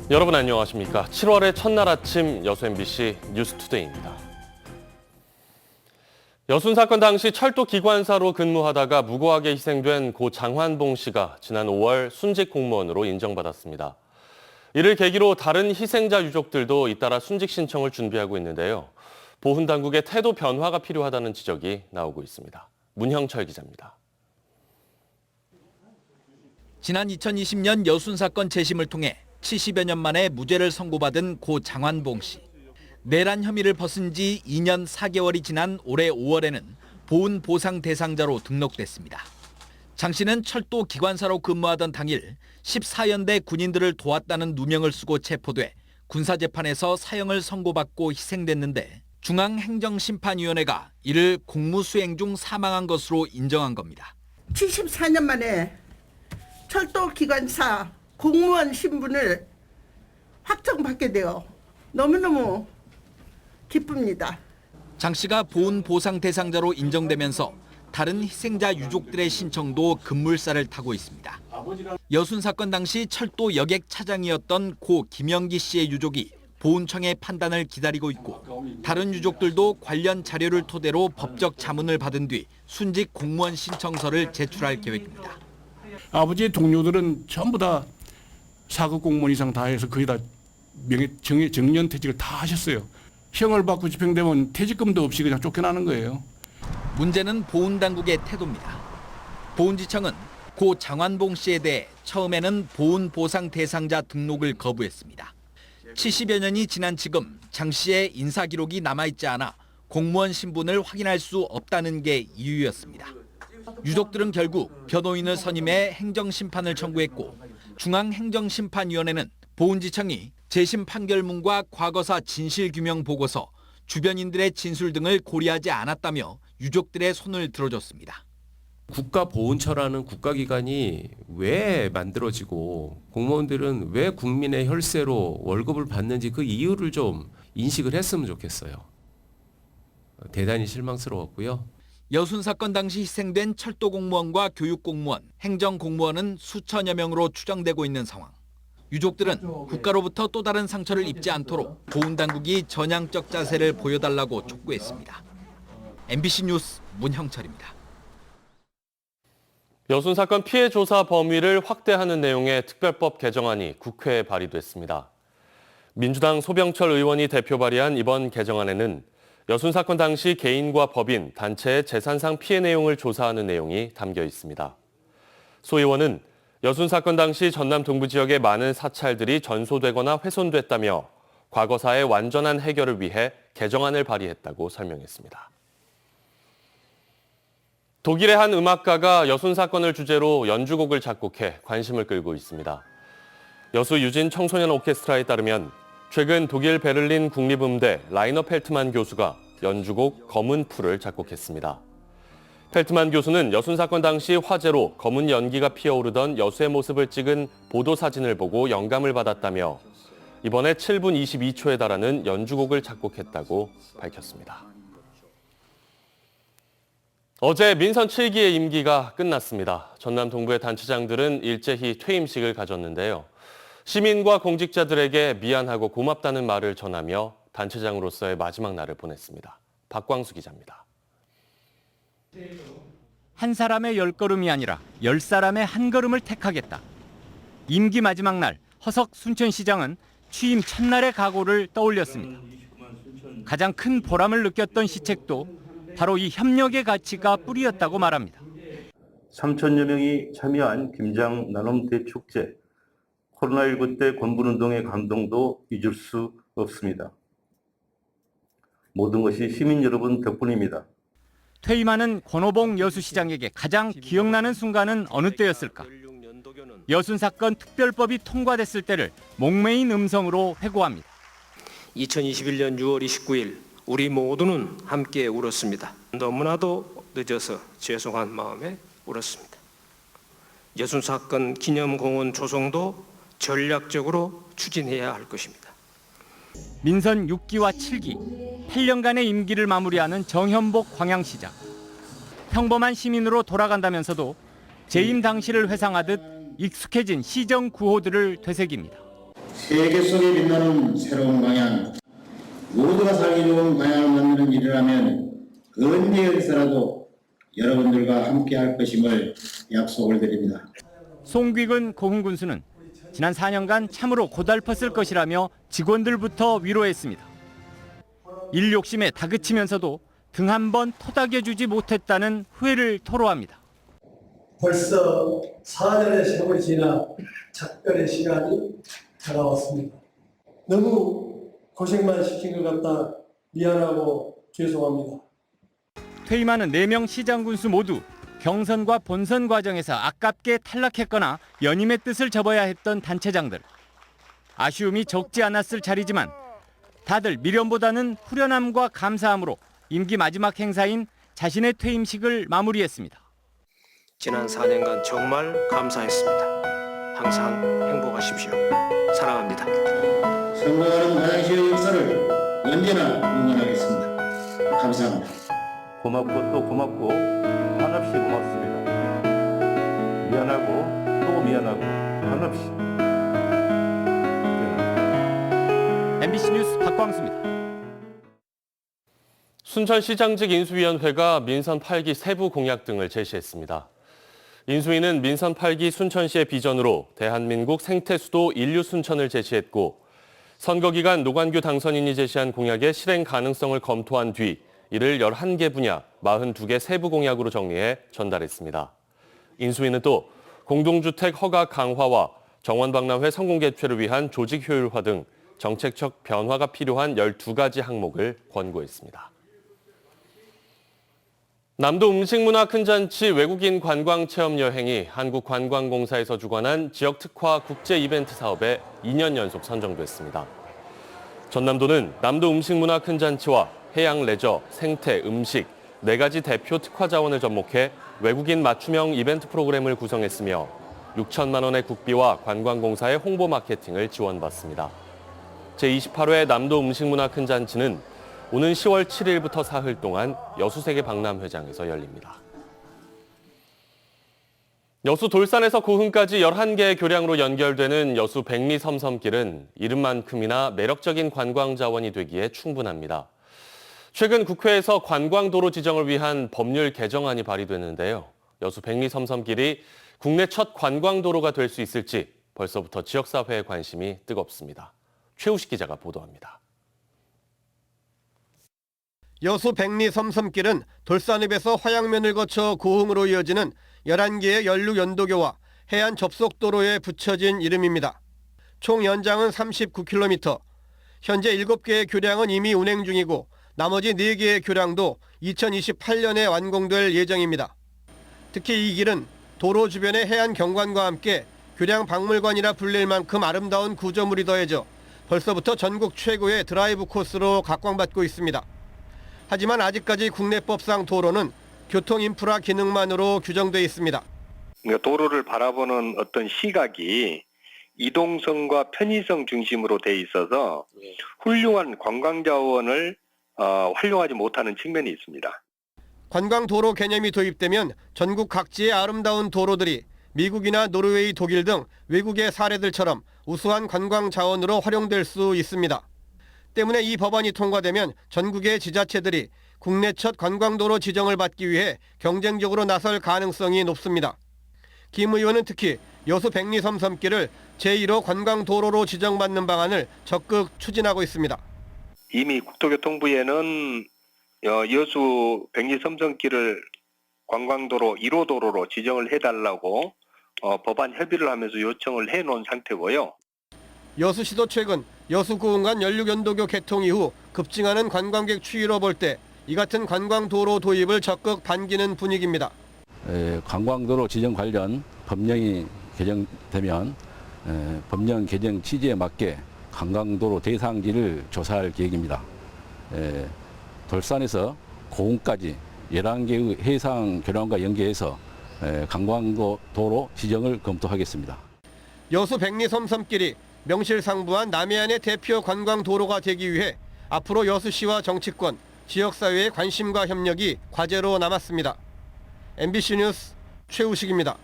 여러분 안녕하십니까? 7월의 첫날 아침 여수 MBC 뉴스투데이입니다. 여순 사건 당시 철도 기관사로 근무하다가 무고하게 희생된 고 장환봉 씨가 지난 5월 순직 공무원으로 인정받았습니다. 이를 계기로 다른 희생자 유족들도 잇따라 순직 신청을 준비하고 있는데요. 보훈당국의 태도 변화가 필요하다는 지적이 나오고 있습니다. 문형철 기자입니다. 지난 2020년 여순 사건 재심을 통해 70여 년 만에 무죄를 선고받은 고 장환봉 씨. 내란 혐의를 벗은 지 2년 4개월이 지난 올해 5월에는 보훈 보상 대상자로 등록됐습니다. 장 씨는 철도 기관사로 근무하던 당일 14연대 군인들을 도왔다는 누명을 쓰고 체포돼 군사재판에서 사형을 선고받고 희생됐는데 중앙행정심판위원회가 이를 공무수행 중 사망한 것으로 인정한 겁니다. 74년 만에 철도 기관사 공무원 신분을 확정받게 되어 너무너무 기쁩니다. 장 씨가 보훈 보상 대상자로 인정되면서 다른 희생자 유족들의 신청도 급물살을 타고 있습니다. 여순 사건 당시 철도 여객 차장이었던 고 김영기 씨의 유족이 보훈청의 판단을 기다리고 있고 다른 유족들도 관련 자료를 토대로 법적 자문을 받은 뒤 순직 공무원 신청서를 제출할 계획입니다. 아버지의 동료들은 전부 다 4급 공무원 이상 다 해서 거의 다 정년퇴직을 다 하셨어요. 형을 받고 집행되면 퇴직금도 없이 그냥 쫓겨나는 거예요. 문제는 보훈당국의 태도입니다. 보훈지청은 고 장환봉 씨에 대해 처음에는 보훈 보상 대상자 등록을 거부했습니다. 70여 년이 지난 지금 장 씨의 인사 기록이 남아있지 않아 공무원 신분을 확인할 수 없다는 게 이유였습니다. 유족들은 결국 변호인을 선임해 행정심판을 청구했고 중앙행정심판위원회는 보훈지청이 재심 판결문과 과거사 진실규명 보고서, 주변인들의 진술 등을 고려하지 않았다며 유족들의 손을 들어줬습니다. 국가보훈처라는 국가기관이 왜 만들어지고 공무원들은 왜 국민의 혈세로 월급을 받는지 그 이유를 좀 인식을 했으면 좋겠어요. 대단히 실망스러웠고요. 여순 사건 당시 희생된 철도 공무원과 교육 공무원, 행정 공무원은 수천여 명으로 추정되고 있는 상황. 유족들은 국가로부터 또 다른 상처를 입지 않도록 보훈당국이 전향적 자세를 보여달라고 촉구했습니다. MBC 뉴스 문형철입니다. 여순 사건 피해 조사 범위를 확대하는 내용의 특별법 개정안이 국회에 발의됐습니다. 민주당 소병철 의원이 대표 발의한 이번 개정안에는 여순 사건 당시 개인과 법인, 단체의 재산상 피해 내용을 조사하는 내용이 담겨 있습니다. 소 의원은 여순 사건 당시 전남 동부 지역의 많은 사찰들이 전소되거나 훼손됐다며 과거사의 완전한 해결을 위해 개정안을 발의했다고 설명했습니다. 독일의 한 음악가가 여순 사건을 주제로 연주곡을 작곡해 관심을 끌고 있습니다. 여수 유진 청소년 오케스트라에 따르면 최근 독일 베를린 국립음대 라이너 펠트만 교수가 연주곡 검은 풀을 작곡했습니다. 펠트만 교수는 여순 사건 당시 화재로 검은 연기가 피어오르던 여수의 모습을 찍은 보도 사진을 보고 영감을 받았다며 이번에 7분 22초에 달하는 연주곡을 작곡했다고 밝혔습니다. 어제 민선 7기의 임기가 끝났습니다. 전남 동부의 단체장들은 일제히 퇴임식을 가졌는데요. 시민과 공직자들에게 미안하고 고맙다는 말을 전하며 단체장으로서의 마지막 날을 보냈습니다. 박광수 기자입니다. 한 사람의 10걸음이 아니라 10사람의 한 걸음을 택하겠다. 임기 마지막 날 허석 순천시장은 취임 첫날의 각오를 떠올렸습니다. 가장 큰 보람을 느꼈던 시책도 바로 이 협력의 가치가 뿌리였다고 말합니다. 3천여 명이 참여한 김장 나눔 대축제, 코로나19 때 권분운동의 감동도 잊을 수 없습니다. 모든 것이 시민 여러분 덕분입니다. 퇴임하는 권오봉 여수시장에게 가장 기억나는 순간은 어느 때였을까? 여순 사건 특별법이 통과됐을 때를 목매인 음성으로 회고합니다. 2021년 6월 29일 우리 모두는 함께 울었습니다. 너무나도 늦어서 죄송한 마음에 울었습니다. 여순 사건 기념공원 조성도 전략적으로 추진해야 할 것입니다. 민선 6기와 7기, 8년간의 임기를 마무리하는 정현복 광양시장. 평범한 시민으로 돌아간다면서도 재임 당시를 회상하듯 익숙해진 시정 구호들을 되새깁니다. 세계 속에 빛나는 새로운 방향, 모두가 살기 좋은 방향을 만드는 일이라면 언제 어디서라도 여러분들과 함께 할 것임을 약속을 드립니다. 송귀근 고흥군수는 지난 4년간 참으로 고달팠을 것이라며 직원들부터 위로했습니다. 일 욕심에 다그치면서도 등 한 번 토닥여주지 못했다는 후회를 토로합니다. 벌써 4년의 세월이 지나 작별의 시간이 다가왔습니다. 너무 고생만 시킨 것 같다 미안하고 죄송합니다. 퇴임하는 4명 시장군수 모두 경선과 본선 과정에서 아깝게 탈락했거나 연임의 뜻을 접어야 했던 단체장들. 아쉬움이 적지 않았을 자리지만 다들 미련보다는 후련함과 감사함으로 임기 마지막 행사인 자신의 퇴임식을 마무리했습니다. 지난 4년간 정말 감사했습니다. 항상 행복하십시오. 사랑합니다. 성공하는 화장실의 역사를 언제나 응원하겠습니다. 감사합니다. 고맙고 또 고맙고 한없이 고맙습니다. 미안하고 또 미안하고 한없이. MBC 뉴스 박광수입니다. 순천시장직 인수위원회가 민선 8기 세부 공약 등을 제시했습니다. 인수위는 민선 8기 순천시의 비전으로 대한민국 생태수도 인류 순천을 제시했고 선거 기간 노관규 당선인이 제시한 공약의 실행 가능성을 검토한 뒤 이를 11개 분야 42개 세부 공약으로 정리해 전달했습니다. 인수위는 또 공동주택 허가 강화와 정원박람회 성공 개최를 위한 조직 효율화 등 정책적 변화가 필요한 12가지 항목을 권고했습니다. 남도 음식문화 큰잔치 외국인 관광체험 여행이 한국관광공사에서 주관한 지역특화 국제 이벤트 사업에 2년 연속 선정됐습니다. 전남도는 남도 음식문화 큰잔치와 해양 레저, 생태, 음식 4가지 대표 특화 자원을 접목해 외국인 맞춤형 이벤트 프로그램을 구성했으며 6천만 원의 국비와 관광공사의 홍보 마케팅을 지원받습니다. 제28회 남도 음식문화 큰잔치는 오는 10월 7일부터 사흘 동안 여수세계 박람회장에서 열립니다. 여수 돌산에서 고흥까지 11개의 교량으로 연결되는 여수 백리 섬섬길은 이름만큼이나 매력적인 관광 자원이 되기에 충분합니다. 최근 국회에서 관광도로 지정을 위한 법률 개정안이 발의됐는데요. 여수 백리 섬섬길이 국내 첫 관광도로가 될 수 있을지 벌써부터 지역사회의 관심이 뜨겁습니다. 최우식 기자가 보도합니다. 여수 백리 섬섬길은 돌산읍에서 화양면을 거쳐 고흥으로 이어지는 11개의 연륙 연도교와 해안 접속도로에 붙여진 이름입니다. 총 연장은 39km, 현재 7개의 교량은 이미 운행 중이고 나머지 4개의 교량도 2028년에 완공될 예정입니다. 특히 이 길은 도로 주변의 해안 경관과 함께 교량 박물관이라 불릴 만큼 아름다운 구조물이 더해져 벌써부터 전국 최고의 드라이브 코스로 각광받고 있습니다. 하지만 아직까지 국내법상 도로는 교통 인프라 기능만으로 규정돼 있습니다. 도로를 바라보는 어떤 시각이 이동성과 편의성 중심으로 돼 있어서 훌륭한 관광 자원을 활용하지 못하는 측면이 있습니다. 관광도로 개념이 도입되면 전국 각지의 아름다운 도로들이 미국이나 노르웨이, 독일 등 외국의 사례들처럼 우수한 관광 자원으로 활용될 수 있습니다. 때문에 이 법안이 통과되면 전국의 지자체들이 국내 첫 관광도로 지정을 받기 위해 경쟁적으로 나설 가능성이 높습니다. 김 의원은 특히 여수 백리 섬섬길을 제1호 관광도로로 지정받는 방안을 적극 추진하고 있습니다. 이미 국토교통부에는 여수 백리 섬섬길을 관광도로 1호 도로로 지정을 해달라고 법안 협의를 하면서 요청을 해놓은 상태고요. 여수시도 최근 여수고흥 간 연륙연도교 개통 이후 급증하는 관광객 추이로 볼 때 이 같은 관광도로 도입을 적극 반기는 분위기입니다. 관광도로 지정 관련 법령이 개정되면 법령 개정 취지에 맞게 관광도로 대상지를 조사할 계획입니다. 돌산에서 고흥까지 11개의 해상 교량과 연계해서 관광도로 지정을 검토하겠습니다. 여수 백리 섬섬길이 명실상부한 남해안의 대표 관광도로가 되기 위해 앞으로 여수시와 정치권, 지역사회의 관심과 협력이 과제로 남았습니다. MBC 뉴스 최우식입니다.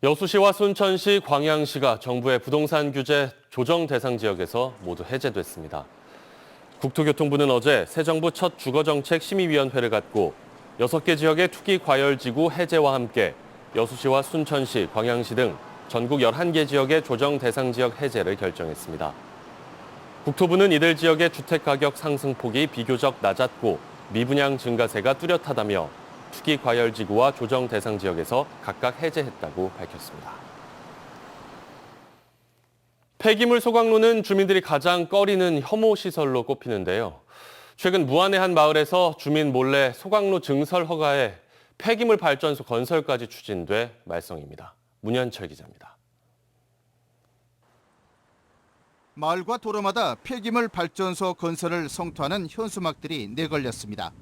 여수시와 순천시, 광양시가 정부의 부동산 규제 조정 대상 지역에서 모두 해제됐습니다. 국토교통부는 어제 새 정부 첫 주거정책 심의위원회를 갖고 6개 지역의 투기 과열지구 해제와 함께 여수시와 순천시, 광양시 등 전국 11개 지역의 조정 대상 지역 해제를 결정했습니다. 국토부는 이들 지역의 주택가격 상승폭이 비교적 낮았고 미분양 증가세가 뚜렷하다며 투기 과열지구와 조정 대상 지역에서 각각 해제했다고 밝혔습니다. 폐기물 소각로는 주민들이 가장 꺼리는 혐오 시설로 꼽히는데요. 최근 무안의 한 마을에서 주민 몰래 소각로 증설 허가에 폐기물 발전소 건설까지 추진돼 말썽입니다. 문현철 기자입니다. 마을과 도로마다 폐기물 발전소 건설을 성토하는 현수막들이 내걸렸습니다.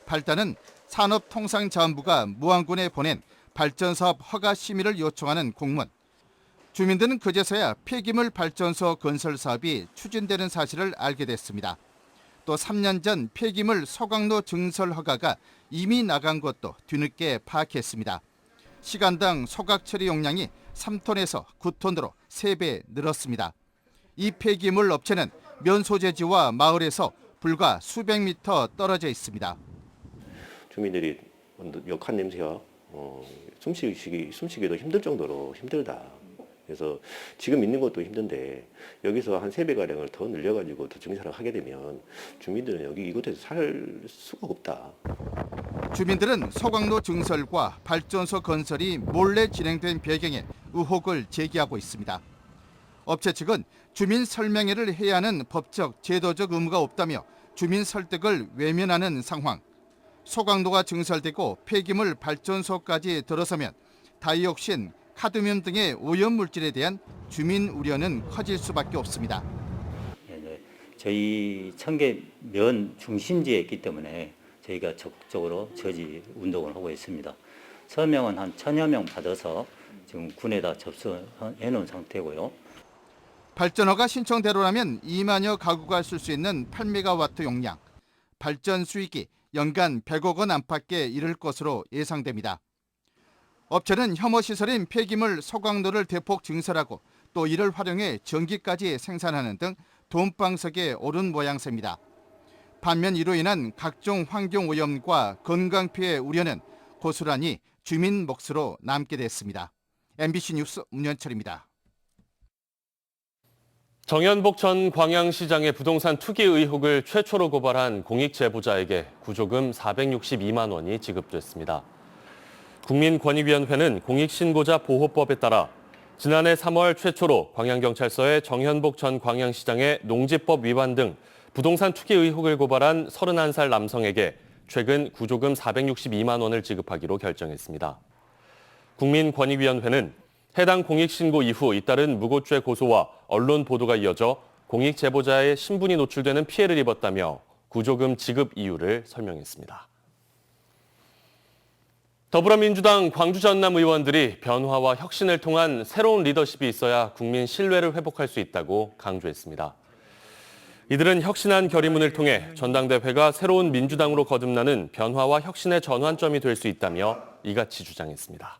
발단은 산업통상자원부가 무안군에 보낸 발전사업 허가 심의를 요청하는 공문. 주민들은 그제서야 폐기물 발전소 건설 사업이 추진되는 사실을 알게 됐습니다. 또 3년 전 폐기물 소각로 증설 허가가 이미 나간 것도 뒤늦게 파악했습니다. 시간당 소각 처리 용량이 3톤에서 9톤으로 3배 늘었습니다. 이 폐기물 업체는 면 소재지와 마을에서 불과 수백 미터 떨어져 있습니다. 주민들이 역한 냄새와 숨쉬기도 힘들 정도로 힘들다. 그래서 지금 있는 것도 힘든데 여기서 한 3배가량을 더 늘려가지고 더 증설을 하게 되면 주민들은 여기 이곳에서 살 수가 없다. 주민들은 소각로 증설과 발전소 건설이 몰래 진행된 배경에 의혹을 제기하고 있습니다. 업체 측은 주민 설명회를 해야 하는 법적, 제도적 의무가 없다며 주민 설득을 외면하는 상황. 소각로가 증설되고 폐기물 발전소까지 들어서면 다이옥신, 카드뮴 등의 오염물질에 대한 주민 우려는 커질 수밖에 없습니다. 저희 청계면 중심지에 있기 때문에 저희가 적극적으로 저지 운동을 하고 있습니다. 서명은 한 1000여 명 받아서 지금 군에다 접수해 놓은 상태고요. 발전허가 신청대로라면 2만여 가구가 쓸 수 있는 8메가와트 용량, 발전 수익이 연간 100억 원 안팎에 이를 것으로 예상됩니다. 업체는 혐오 시설인 폐기물 소각로를 대폭 증설하고 또 이를 활용해 전기까지 생산하는 등 돈방석에 오른 모양새입니다. 반면 이로 인한 각종 환경 오염과 건강 피해 우려는 고스란히 주민 몫으로 남게 됐습니다. MBC 뉴스 문현철입니다. 정현복 전 광양시장의 부동산 투기 의혹을 최초로 고발한 공익 제보자에게 구조금 462만 원이 지급됐습니다. 국민권익위원회는 공익신고자 보호법에 따라 지난해 3월 최초로 광양경찰서에 정현복 전 광양시장의 농지법 위반 등 부동산 투기 의혹을 고발한 31살 남성에게 최근 구조금 462만 원을 지급하기로 결정했습니다. 국민권익위원회는 해당 공익신고 이후 잇따른 무고죄 고소와 언론 보도가 이어져 공익 제보자의 신분이 노출되는 피해를 입었다며 구조금 지급 이유를 설명했습니다. 더불어민주당 광주 전남 의원들이 변화와 혁신을 통한 새로운 리더십이 있어야 국민 신뢰를 회복할 수 있다고 강조했습니다. 이들은 혁신한 결의문을 통해 전당대회가 새로운 민주당으로 거듭나는 변화와 혁신의 전환점이 될 수 있다며 이같이 주장했습니다.